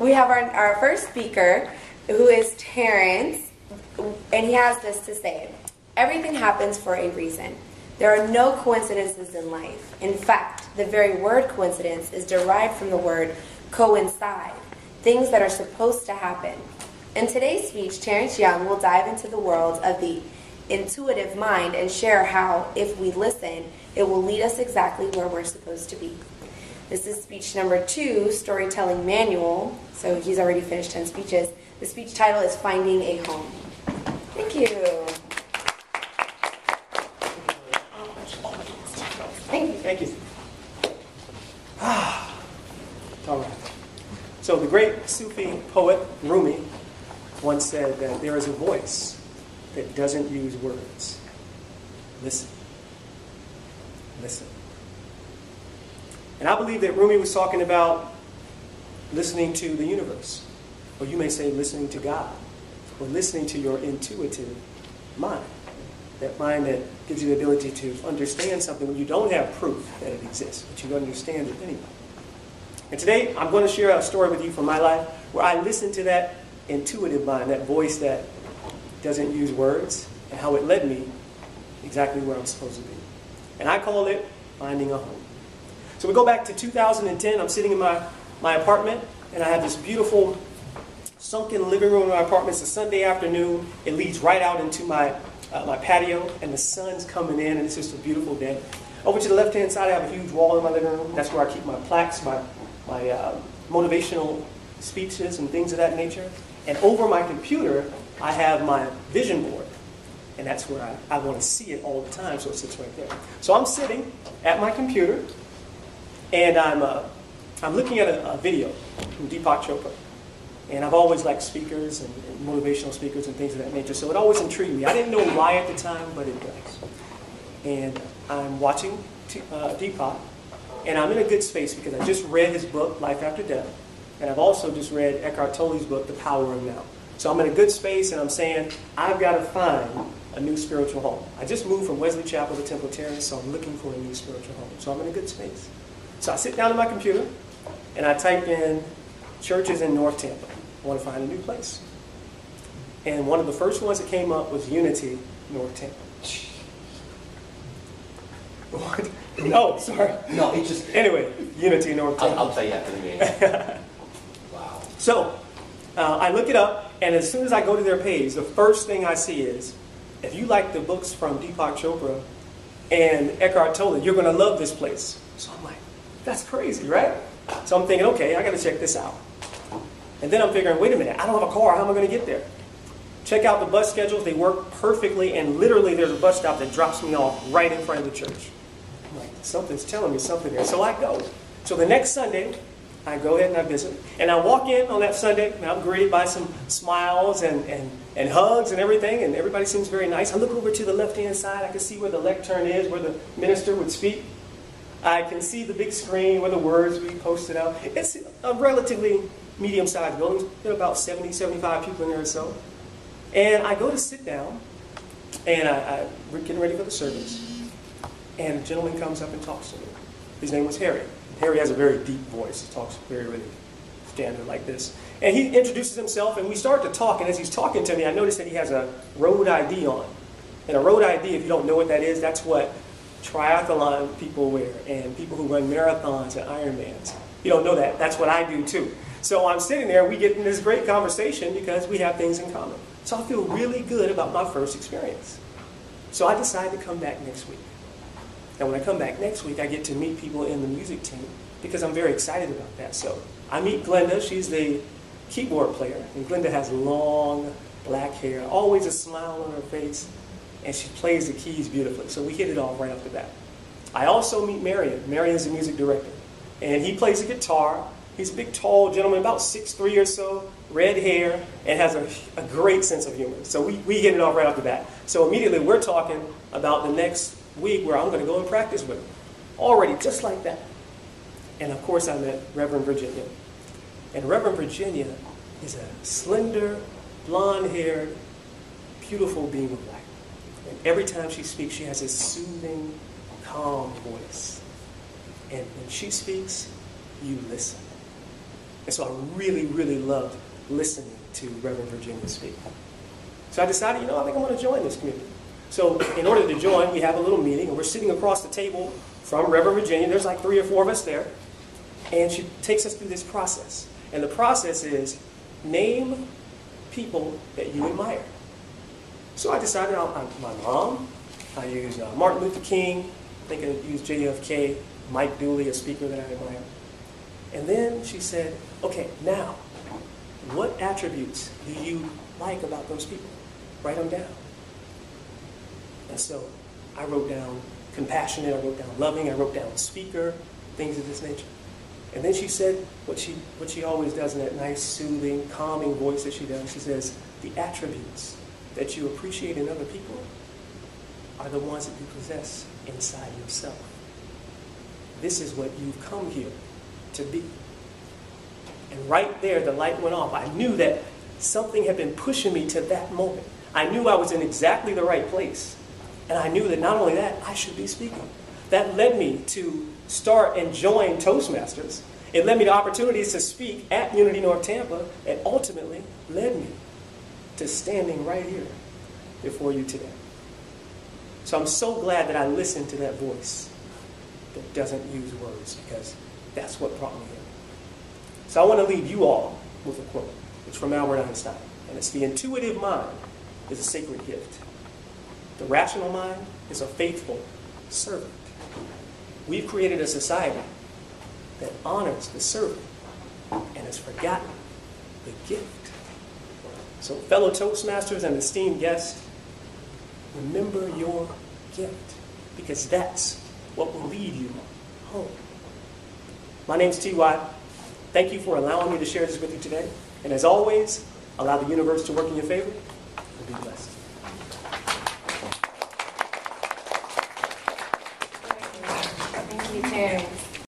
We have our first speaker, who is Terence, and he has this to say. Everything happens for a reason. There are no coincidences in life. In fact, the very word coincidence is derived from the word coincide, things that are supposed to happen. In today's speech, Terence Young will dive into the world of the intuitive mind and share how, if we listen, it will lead us exactly where we're supposed to be. This is speech number 2, Storytelling Manual. So he's already finished 10 speeches. The speech title is Finding a Home. Thank you. Thank you. Thank you. All right. So the great Sufi poet Rumi once said that there is a voice that doesn't use words. Listen. Listen. And I believe that Rumi was talking about listening to the universe. Or you may say listening to God. Or listening to your intuitive mind. That mind that gives you the ability to understand something when you don't have proof that it exists. But you understand it anyway. And today I'm going to share a story with you from my life where I listened to that intuitive mind, that voice that doesn't use words, and how it led me exactly where I'm supposed to be. And I call it Finding a Home. So we go back to 2010. I'm sitting in my apartment, and I have this beautiful sunken living room in my apartment. It's a Sunday afternoon. It leads right out into my patio, and the sun's coming in, and it's just a beautiful day. Over to the left-hand side, I have a huge wall in my living room. That's where I keep my plaques, my motivational speeches and things of that nature. And over my computer, I have my vision board. And that's where I want to see it all the time, so it sits right there. So I'm sitting at my computer, and I'm looking at a video from Deepak Chopra. And I've always liked speakers and motivational speakers and things of that nature, so it always intrigued me. I didn't know why at the time, but it does. And I'm watching Deepak, and I'm in a good space because I just read his book, Life After Death, and I've also just read Eckhart Tolle's book, The Power of Now. So I'm in a good space, and I'm saying, I've got to find a new spiritual home. I just moved from Wesley Chapel to Temple Terrace, so I'm looking for a new spiritual home. So I'm in a good space. So I sit down at my computer, and I type in churches in North Tampa. I want to find a new place. And one of the first ones that came up was Unity, North Tampa. What? No, sorry. No, it just... Anyway, Unity, North Tampa. I'll tell you after the meeting. Wow. So, I look it up, and as soon as I go to their page, the first thing I see is, if you like the books from Deepak Chopra and Eckhart Tolle, you're going to love this place. So I'm like, that's crazy, right? So I'm thinking, okay, I got to check this out. And then I'm figuring, wait a minute, I don't have a car. How am I going to get there? Check out the bus schedules. They work perfectly, and literally there's a bus stop that drops me off right in front of the church. I'm like, something's telling me something there. So I go. So the next Sunday, I go ahead and I visit. And I walk in on that Sunday, and I'm greeted by some smiles and hugs and everything, and everybody seems very nice. I look over to the left-hand side. I can see where the lectern is, where the minister would speak. I can see the big screen where the words would be posted out. It's a relatively medium-sized building. There are about 70, 75 people in there or so. And I go to sit down, and we're getting ready for the service. And a gentleman comes up and talks to me. His name was Harry. Harry has a very deep voice. He talks very, really standard like this. And he introduces himself, and we start to talk. And as he's talking to me, I notice that he has a road ID on. And a road ID, if you don't know what that is, that's what triathlon people wear, and people who run marathons and Ironmans. If you don't know that, that's what I do too. So I'm sitting there, we get in this great conversation because we have things in common. So I feel really good about my first experience. So I decided to come back next week. And when I come back next week, I get to meet people in the music team because I'm very excited about that. So I meet Glenda. She's the keyboard player. And Glenda has long black hair, always a smile on her face, and she plays the keys beautifully. So we hit it off right off the bat. I also meet Marion. Marion is the music director. And he plays the guitar. He's a big, tall gentleman, about 6'3" or so, red hair, and has a great sense of humor. So we hit it off right off the bat. So immediately we're talking about the next week where I'm going to go and practice with him. Already, just like that. And of course I met Reverend Virginia. And Reverend Virginia is a slender, blonde-haired, beautiful beam of light. And every time she speaks, she has this soothing, calm voice. And when she speaks, you listen. And so I really, really loved listening to Reverend Virginia speak. So I decided, I think I'm going to join this community. So in order to join, we have a little meeting, and we're sitting across the table from Reverend Virginia. There's like 3 or 4 of us there. And she takes us through this process. And the process is, name people that you admire. So I decided, my mom, I use Martin Luther King, I think I use JFK, Mike Dooley, a speaker that I admire. And then she said, okay, now, what attributes do you like about those people? Write them down. And so I wrote down compassionate, I wrote down loving, I wrote down speaker, things of this nature. And then she said what she always does in that nice, soothing, calming voice that she does. She says, the attributes that you appreciate in other people are the ones that you possess inside yourself. This is what you've come here to be. And right there, the light went off. I knew that something had been pushing me to that moment. I knew I was in exactly the right place. And I knew that not only that, I should be speaking. That led me to start and join Toastmasters. It led me to opportunities to speak at Unity North Tampa, and ultimately led me to standing right here before you today. So I'm so glad that I listened to that voice that doesn't use words, because that's what brought me here. So I want to leave you all with a quote. It's from Albert Einstein, and it's, the intuitive mind is a sacred gift. The rational mind is a faithful servant. We've created a society that honors the servant and has forgotten the gift. So fellow Toastmasters and esteemed guests, remember your gift, because that's what will lead you home. My name's T.Y. Thank you for allowing me to share this with you today. And as always, allow the universe to work in your favor, and be blessed. Thank you, Terence.